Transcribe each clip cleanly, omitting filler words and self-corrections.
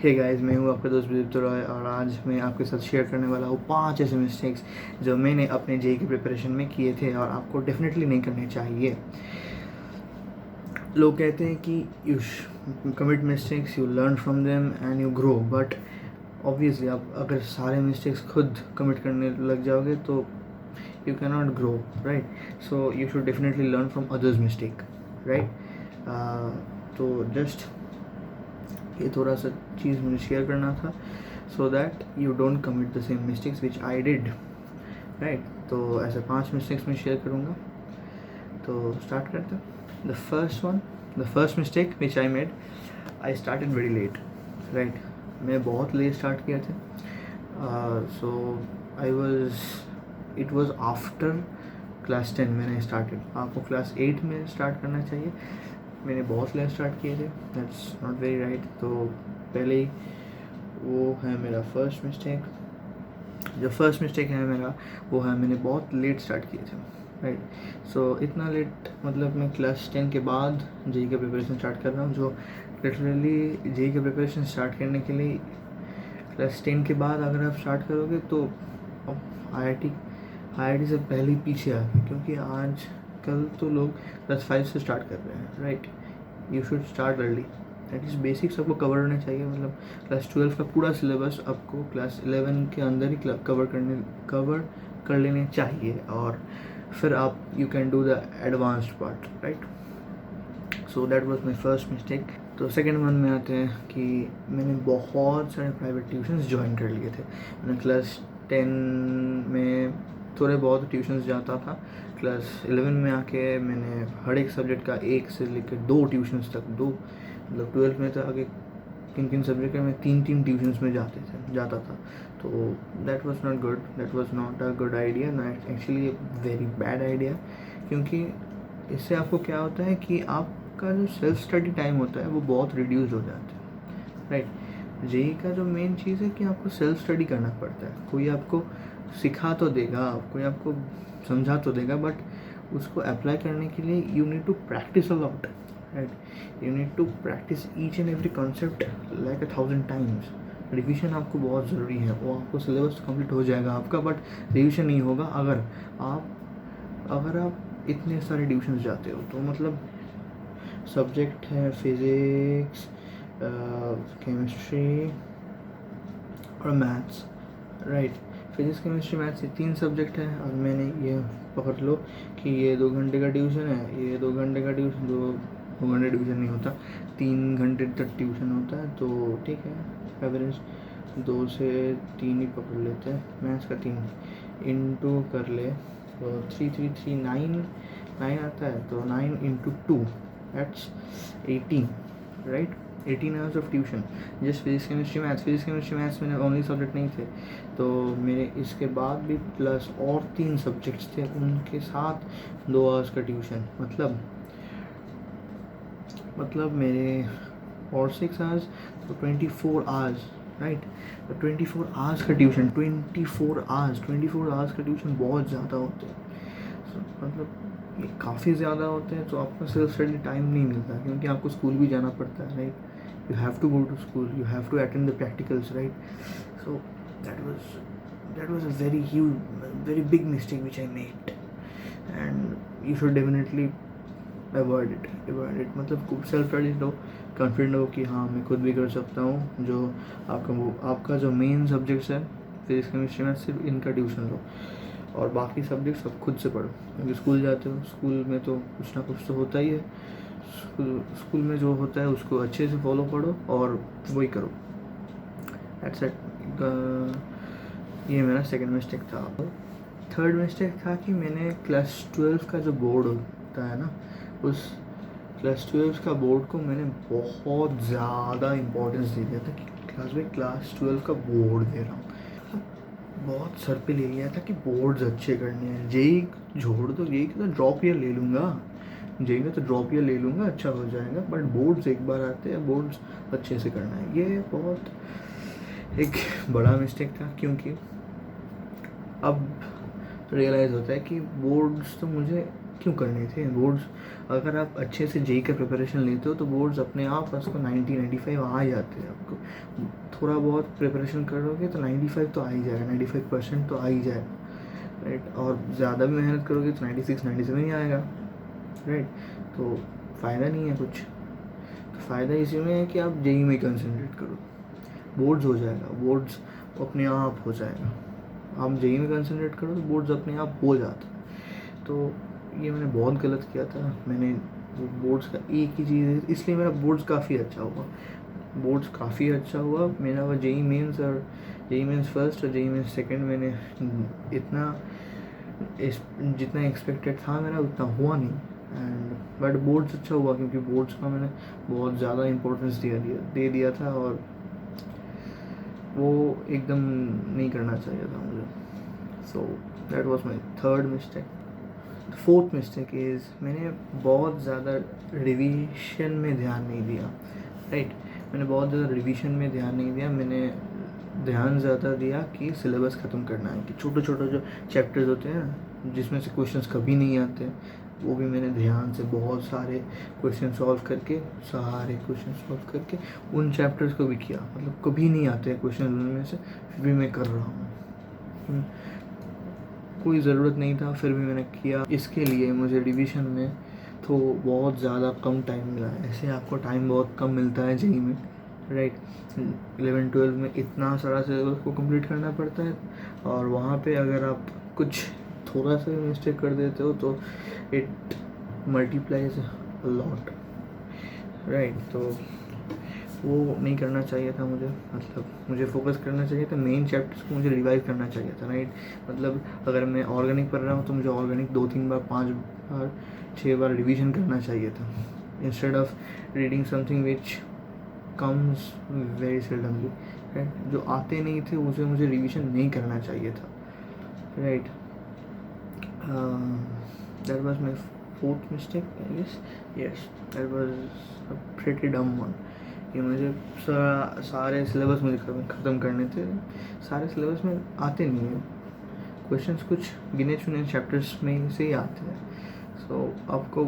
Hey guys, मैं हूँ आपका दोस्त विदीप्त रॉय और आज मैं आपके साथ शेयर करने वाला हूँ 5 ऐसे मिस्टेक्स जो मैंने अपने जेईई की प्रिपरेशन में किए थे और आपको डेफिनेटली नहीं करने चाहिए। लोग कहते हैं कि you commit mistakes, you learn from them and you grow, but obviously आप अगर सारे मिस्टेक्स खुद कमिट करने लग जाओगे तो you cannot grow, right? So you should definitely learn from others mistake, right? तो just ये थोड़ा सा चीज़ मुझे शेयर करना था so that you don't commit the same mistakes which I did, right? तो ऐसे 5 मिस्टेक्स मैं शेयर करूँगा, तो स्टार्ट करते हैं। The first mistake which I made, I started very late, right? मैं बहुत लेट स्टार्ट किया था। So I was it was after class 10 मैंने स्टार्टेड। आपको क्लास 8 में स्टार्ट करना चाहिए, मैंने बहुत लेट स्टार्ट किए थे, दैट्स नॉट वेरी राइट। तो पहले ही वो है मेरा फर्स्ट मिस्टेक। जो फर्स्ट मिस्टेक है मेरा वो है मैंने बहुत लेट स्टार्ट किए थे, राइट? सो इतना लेट मतलब मैं क्लास 10 के बाद जेईई का प्रिपरेशन स्टार्ट कर रहा हूँ, जो लिटरली जेईई का प्रिपरेशन स्टार्ट करने के लिए क्लास 10 के बाद अगर आप स्टार्ट करोगे तो आई आई टी से पहले ही पीछे आ गए, क्योंकि आज कल तो लोग क्लास 5 से स्टार्ट कर रहे हैं, right? You should start early, at least basics आपको कवर होने चाहिए। मतलब क्लास 12 का पूरा सिलेबस आपको क्लास 11 के अंदर ही कवर कर लेने चाहिए, और फिर आप you can do the advanced part, right? So that was my first mistake. तो सेकेंड वन में आते हैं कि मैंने बहुत सारे प्राइवेट ट्यूशन्स ज्वाइन कर लिए थे। मैंने क्लास 10 में थोड़े बहुत ट्यूशन्स जाता था। क्लास 11 में आके मैंने हर एक सब्जेक्ट का 1 से लेकर 2 ट्यूशन्स तक, 2 मतलब 12 में तो आगे किन सब्जेक्ट में 3 ट्यूशन्स में जाता था। तो that was not good, that was not a good idea, not actually very bad idea. क्योंकि इससे आपको क्या होता है कि आपका जो सेल्फ स्टडी टाइम होता है वो बहुत रिड्यूस हो जाता है, राइट? जेईई का जो मेन चीज़ है कि आपको सेल्फ स्टडी करना पड़ता है। कोई आपको सिखा तो देगा, कोई आपको समझा तो देगा, बट उसको अप्लाई करने के लिए you need to practice a lot, right? You need to practice each and every concept like 1000 times. Revision आपको बहुत ज़रूरी है, वो आपको सिलेबस कंप्लीट हो जाएगा आपका, बट रिविजन नहीं होगा अगर आप इतने सारे ट्यूशन्स जाते हो। तो मतलब सब्जेक्ट है फिज़िक्स, केमिस्ट्री और maths, right? Physics chemistry maths, ये 3 सब्जेक्ट है, और मैंने ये पकड़ लो कि ये 2 घंटे का ट्यूशन है, ये 2 घंटे का ट्यूशन, 2 घंटे ट्यूशन नहीं होता, 3 घंटे तक ट्यूशन होता है। तो ठीक है, एवरेज 2 से 3 ही पकड़ लेते हैं। मैथ्स का 3 इंटू कर ले तो 3 3 3 9 आता है, तो 9 into 2 that's 18, right? 18 hours of tuition, just physics chemistry maths मेरे ओनली सब्जेक्ट नहीं थे, तो मेरे इसके बाद भी प्लस और 3 सब्जेक्ट्स थे, उनके साथ 2 आवर्स का ट्यूशन, मतलब मेरे और 6 आवर्स, तो 24 आवर्स, राइट? तो 24 आवर्स का ट्यूशन, 24 आवर्स का ट्यूशन बहुत ज़्यादा होते हैं। मतलब ये काफ़ी ज़्यादा होते हैं, तो आपका सेल्फ स्टडी टाइम नहीं मिलता, क्योंकि आपको स्कूल भी जाना पड़ता है, right? you have to go to school, you have to attend the practicals, right? So that was a very big mistake which I made, and you should definitely avoid it। मतलब self study लो, confident हो कि हाँ मैं खुद भी कर सकता हूँ। जो आपका जो मेन सब्जेक्ट्स है फिजिक्स केमिस्ट्री में, सिर्फ इनका ट्यूशन लो, और बाकी सब्जेक्ट्स सब खुद से पढ़ो। क्योंकि स्कूल जाते हो, स्कूल में तो कुछ ना कुछ तो होता ही है, स्कूल में जो होता है उसको अच्छे से फॉलो करो और वही करो, दैट्स इट। ये मेरा सेकंड मिस्टेक था। थर्ड मिस्टेक था कि मैंने क्लास 12 का जो बोर्ड होता है ना, उस क्लास 12 का बोर्ड को मैंने बहुत ज़्यादा इम्पोर्टेंस दे दिया था कि क्लास 12 का बोर्ड दे रहा हूँ, बहुत सर पे ले लिया था कि बोर्ड्स अच्छे करने हैं। जेईई छोड़ दो, जेईई का तो ड्रॉप ईयर ले लूँगा, अच्छा हो जाएगा, बट बोर्ड्स एक बार आते हैं, बोर्ड्स अच्छे से करना है। ये बहुत एक बड़ा मिस्टेक था, क्योंकि अब रियलाइज़ होता है कि बोर्ड्स तो मुझे क्यों करने थे बोर्ड्स? अगर आप अच्छे से जेई का प्रिपरेशन लेते हो तो बोर्ड्स अपने आप उसको 90-95 आ जाते हैं। आपको थोड़ा बहुत प्रिपरेशन करोगे तो 95 तो आ ही जाएगा, 95% तो आ ही जाएगा, राइट। और ज़्यादा भी मेहनत करोगे तो 96-97 ही आएगा, राइट। तो फ़ायदा नहीं है कुछ। तो फ़ायदा इसी में है कि आप जेई में कंसंट्रेट करो, बोर्ड्स हो जाएगा, बोर्ड्स अपने आप हो जाएगा। आप जेई में कंसंट्रेट करो तो बोर्ड्स अपने आप हो जाता है। तो ये मैंने बहुत गलत किया था। मैंने वो बोर्ड्स का एक ही चीज़ है, इसलिए मेरा बोर्ड्स काफ़ी अच्छा हुआ, बोर्ड्स काफ़ी अच्छा हुआ मेरा। वो जेई मेंस और जेई मेंस फर्स्ट और जेई मेंस सेकंड मैंने इतना जितना एक्सपेक्टेड था मेरा उतना हुआ नहीं। एंड बट बोर्ड्स अच्छा हुआ क्योंकि बोर्ड्स का मैंने बहुत ज़्यादा इम्पोर्टेंस दे दिया था और वो एकदम नहीं करना चाहिए था मुझे। So that was my third mistake. Fourth mistake is मैंने बहुत ज़्यादा रिवीजन में ध्यान नहीं दिया, राइट। मैंने बहुत ज़्यादा रिवीजन में ध्यान नहीं दिया। मैंने ध्यान ज़्यादा दिया कि सिलेबस ख़त्म करना है, कि छोटे छोटे जो चैप्टर्स होते हैं जिसमें से क्वेश्चंस कभी नहीं आते, वो भी मैंने ध्यान से बहुत सारे क्वेश्चन सॉल्व करके उन चैप्टर्स को भी किया। मतलब कभी नहीं आते क्वेश्चन उनमें से, फिर भी मैं कर रहा हूँ। कोई ज़रूरत नहीं था, फिर भी मैंने किया। इसके लिए मुझे रिवीजन में तो बहुत ज़्यादा कम टाइम मिला है। ऐसे आपको टाइम बहुत कम मिलता है जेई में, राइट। 11-12 में इतना सारा सिलेबस को कंप्लीट करना पड़ता है और वहाँ पे अगर आप कुछ थोड़ा सा मिस्टेक कर देते हो तो it multiplies a lot, right. तो वो नहीं करना चाहिए था मुझे। मतलब मुझे फोकस करना चाहिए था, मेन चैप्टर्स को मुझे रिवाइज करना चाहिए था, राइट। मतलब अगर मैं ऑर्गेनिक पढ़ रहा हूँ तो मुझे ऑर्गेनिक 2-3 बार 5 बार 6 बार रिवीजन करना चाहिए था, instead of reading something which comes very सेल्डमली, right. जो आते नहीं थे उसे मुझे रिवीजन नहीं करना चाहिए था, right. That was my fourth mistake, I guess. Yes, that was a pretty dumb one. कि मुझे सारे सिलेबस मुझे ख़त्म करने थे। सारे सिलेबस में आते नहीं हैं क्वेश्चंस, कुछ गिने चुने चैप्टर्स में से ही आते हैं। सो आपको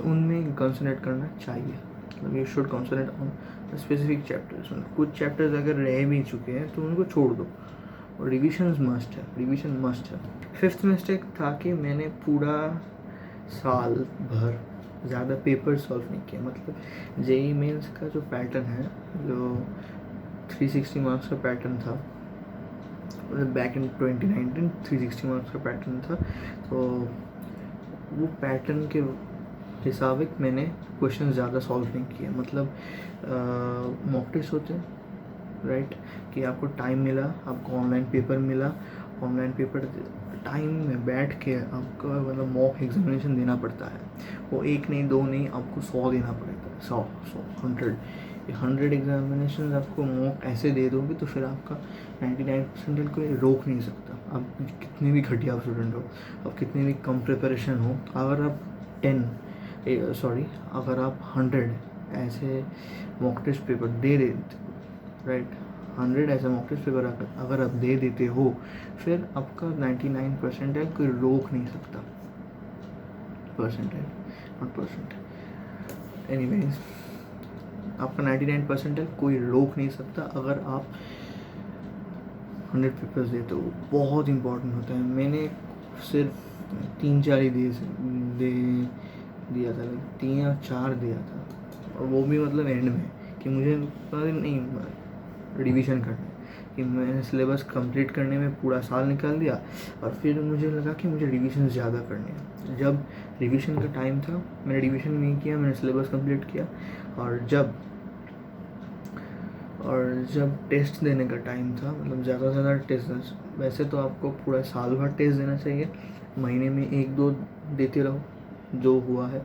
उनमें कंसंट्रेट करना चाहिए। मतलब you should concentrate on specific chapters. कुछ चैप्टर्स अगर रह भी चुके हैं तो उनको छोड़ दो, और रिविजन मस्ट है। फिफ्थ मिस्टेक था कि मैंने पूरा साल भर ज़्यादा पेपर सॉल्व नहीं किया। मतलब जेई मेंस का जो पैटर्न है, जो 360 मार्क्स का पैटर्न था, मतलब बैक इन 2019 360 मार्क्स का पैटर्न था, तो वो पैटर्न के हिसाब से मैंने क्वेश्चन ज़्यादा सॉल्व नहीं किए। मतलब मॉक टेस्ट होते हैं, राइट, कि आपको टाइम मिला, आपको ऑनलाइन पेपर मिला, ऑनलाइन पेपर टाइम में बैठ के आपको मतलब मॉक एग्जामिनेशन देना पड़ता है। वो एक नहीं, दो नहीं, आपको 100 देना पड़ेगा, 100 एग्जामिनेशन आपको मॉक ऐसे दे दोगे तो फिर आपका 99% कोई रोक नहीं सकता। आप कितने भी घटिया स्टूडेंट हो, आप कितने भी कम प्रिपरेशन हो, अगर आप 100 ऐसे मॉक टेस्ट पेपर दे देते, राइट, 100 ऐसा मॉक टेस्ट पेपर अगर आप दे देते हो, फिर आपका 99% कोई रोक नहीं सकता। परसेंटेज नॉट परसेंट, एनीवेज, आपका 99% कोई रोक नहीं सकता अगर आप 100 पेपर्स देते हो। बहुत इंपॉर्टेंट होता है। मैंने सिर्फ 3-4 ही दिया था, 3 या 4 दिया था, और वो भी मतलब एंड में, कि मुझे नहीं रिवीजन करना है, कि मैंने सिलेबस कंप्लीट करने में पूरा साल निकाल दिया, और फिर मुझे लगा कि मुझे रिवीजन ज़्यादा करनी है। जब रिवीजन का टाइम था मैंने रिवीजन नहीं किया, मैंने सिलेबस कंप्लीट किया। और जब टेस्ट देने का टाइम था, मतलब ज़्यादा से ज़्यादा टेस्ट, वैसे तो आपको पूरा साल भर टेस्ट देना चाहिए, महीने में 1-2 देते रहो, जो हुआ है।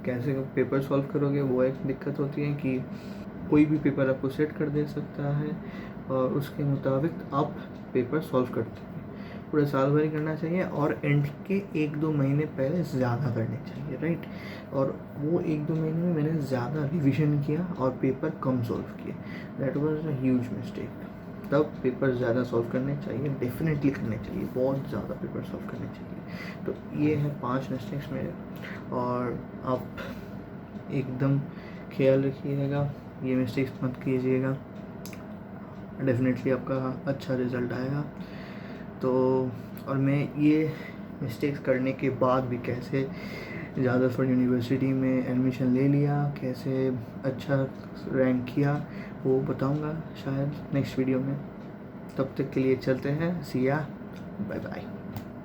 कैसे पेपर सॉल्व करोगे वो एक दिक्कत होती है, कि कोई भी पेपर आपको सेट कर दे सकता है और उसके मुताबिक आप पेपर सॉल्व करते हैं। पूरा साल भर ही करना चाहिए, और एंड के 1-2 महीने पहले ज़्यादा करने चाहिए, राइट। और वो 1-2 महीने में मैंने ज़्यादा रिवीजन किया और पेपर कम सॉल्व किए। That was a huge mistake. तब पेपर ज़्यादा सॉल्व करने चाहिए, डेफिनेटली करने चाहिए, बहुत ज़्यादा पेपर सॉल्व करने चाहिए। तो ये है 5 मिस्टेक्स मेरे, और आप एकदम ख्याल रखिएगा, ये मिस्टेक्स मत कीजिएगा, डेफिनेटली आपका अच्छा रिज़ल्ट आएगा। तो और मैं ये मिस्टेक्स करने के बाद भी कैसे जादवपुर यूनिवर्सिटी में एडमिशन ले लिया, कैसे अच्छा रैंक किया, वो बताऊंगा शायद नेक्स्ट वीडियो में। तब तक के लिए चलते हैं, सिया, बाय बाय।